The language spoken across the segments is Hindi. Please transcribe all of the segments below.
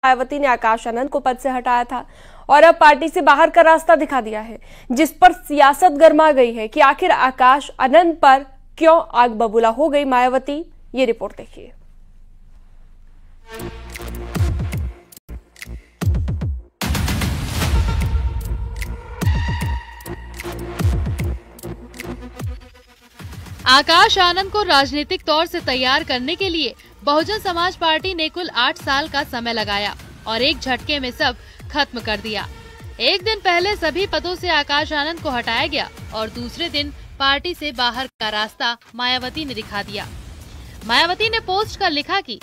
मायावती ने आकाश आनंद को पद से हटाया था और अब पार्टी से बाहर का रास्ता दिखा दिया है, जिस पर सियासत गर्मा गई है कि आखिर आकाश आनंद पर क्यों आग बबूला हो गई मायावती। ये रिपोर्ट देखिए। आकाश आनंद को राजनीतिक तौर से तैयार करने के लिए बहुजन समाज पार्टी ने कुल 8 साल का समय लगाया और एक झटके में सब खत्म कर दिया। एक दिन पहले सभी पदों से आकाश आनंद को हटाया गया और दूसरे दिन पार्टी से बाहर का रास्ता मायावती ने दिखा दिया। मायावती ने पोस्ट कर लिखा कि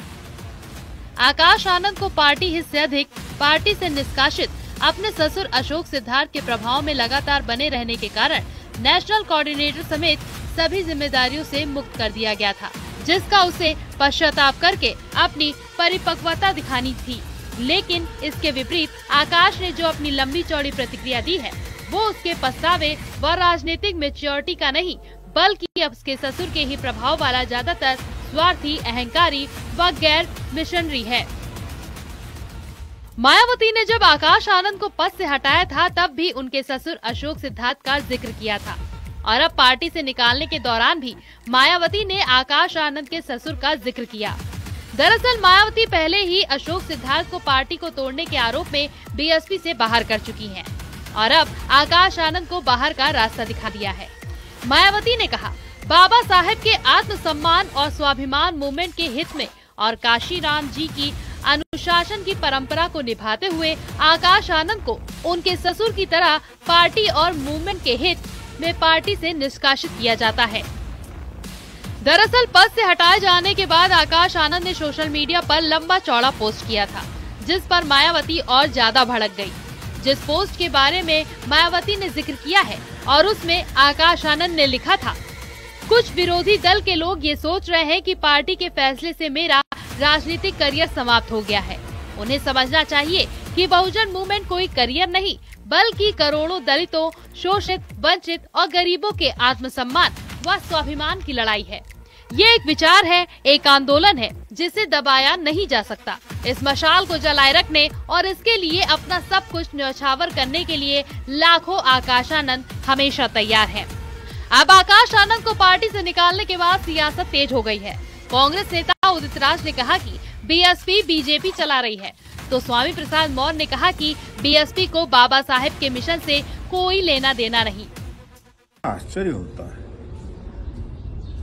आकाश आनंद को पार्टी हित से अधिक पार्टी से निष्कासित अपने ससुर अशोक सिद्धार्थ के प्रभाव में लगातार बने रहने के कारण नेशनल कोऑर्डिनेटर समेत सभी जिम्मेदारियों से मुक्त कर दिया गया था, जिसका उसे पश्चाताप करके अपनी परिपक्वता दिखानी थी। लेकिन इसके विपरीत आकाश ने जो अपनी लंबी चौड़ी प्रतिक्रिया दी है वो उसके पछतावे व राजनीतिक मैच्योरिटी का नहीं, बल्कि अब उसके ससुर के ही प्रभाव वाला ज्यादातर स्वार्थी, अहंकारी व गैर मिशनरी है। मायावती ने जब आकाश आनंद को पद से हटाया था तब भी उनके ससुर अशोक सिद्धार्थ का जिक्र किया था और अब पार्टी से निकालने के दौरान भी मायावती ने आकाश आनंद के ससुर का जिक्र किया। दरअसल मायावती पहले ही अशोक सिद्धार्थ को पार्टी को तोड़ने के आरोप में बीएसपी से बाहर कर चुकी हैं और अब आकाश आनंद को बाहर का रास्ता दिखा दिया है। मायावती ने कहा, बाबा साहेब के आत्मसम्मान और स्वाभिमान मूवमेंट के हित में और काशीराम जी की अनुशासन की परंपरा को निभाते हुए आकाश आनंद को उनके ससुर की तरह पार्टी और मूवमेंट के हित में पार्टी से निष्कासित किया जाता है। दरअसल पद से हटाए जाने के बाद आकाश आनंद ने सोशल मीडिया पर लंबा चौड़ा पोस्ट किया था, जिस पर मायावती और ज्यादा भड़क गई। जिस पोस्ट के बारे में मायावती ने जिक्र किया है और उसमें आकाश आनंद ने लिखा था, कुछ विरोधी दल के लोग ये सोच रहे हैं कि पार्टी के फैसले से मेरा राजनीतिक करियर समाप्त हो गया है। उन्हें समझना चाहिए कि बहुजन मूवमेंट कोई करियर नहीं, बल्कि करोड़ों दलितों, शोषित, वंचित और गरीबों के आत्मसम्मान व स्वाभिमान की लड़ाई है। ये एक विचार है, एक आंदोलन है जिसे दबाया नहीं जा सकता। इस मशाल को जलाए रखने और इसके लिए अपना सब कुछ न्यौछावर करने के लिए लाखों आकाश आनंद हमेशा तैयार हैं। अब आकाश आनंद को पार्टी से निकालने के बाद सियासत तेज हो गई है। कांग्रेस नेता उदित राज ने कहा कि बीएसपी बीजेपी चला रही है, तो स्वामी प्रसाद मौर्य ने कहा कि बीएसपी को बाबा साहेब के मिशन से कोई लेना देना नहीं। आश्चर्य होता है।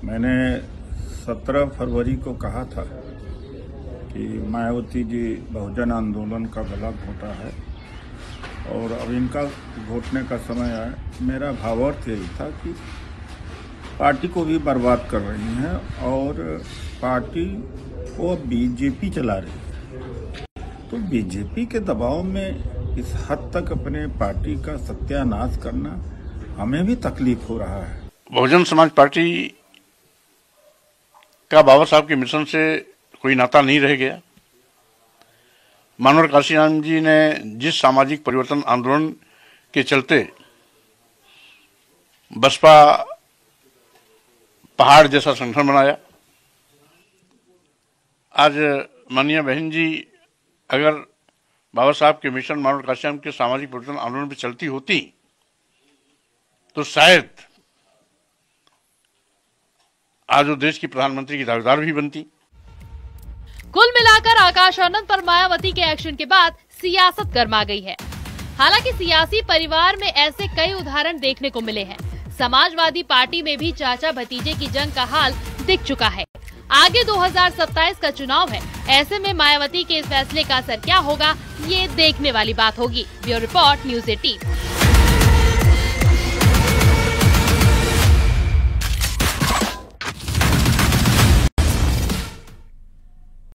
मैंने 17 फरवरी को कहा था कि मायावती जी बहुजन आंदोलन का गला घोटा है और अब इनका घोटने का समय आया। मेरा भावार्थ यही था कि पार्टी को भी बर्बाद कर रही हैं और पार्टी को बीजेपी चला रही है, तो बीजेपी के दबाव में इस हद तक अपने पार्टी का सत्यानाश करना हमें भी तकलीफ हो रहा है। बहुजन समाज पार्टी का बाबा साहब के मिशन से कोई नाता नहीं रह गया। मानवर काशीराम जी ने जिस सामाजिक परिवर्तन आंदोलन के चलते बसपा पहाड़ जैसा संगठन बनाया, आज माननीय बहन जी अगर बाबा साहब के मिशन मानवर काशीराम के सामाजिक परिवर्तन आंदोलन पे चलती होती तो शायद आज वो देश की प्रधानमंत्री की दावेदार भी बनती। कुल मिलाकर आकाश आनंद पर मायावती के एक्शन के बाद सियासत गर्मा गई है। हालांकि सियासी परिवार में ऐसे कई उदाहरण देखने को मिले हैं। समाजवादी पार्टी में भी चाचा भतीजे की जंग का हाल दिख चुका है। आगे 2027 का चुनाव है, ऐसे में मायावती के इस फैसले का असर क्या होगा, ये देखने वाली बात होगी। Bureau report, news 18।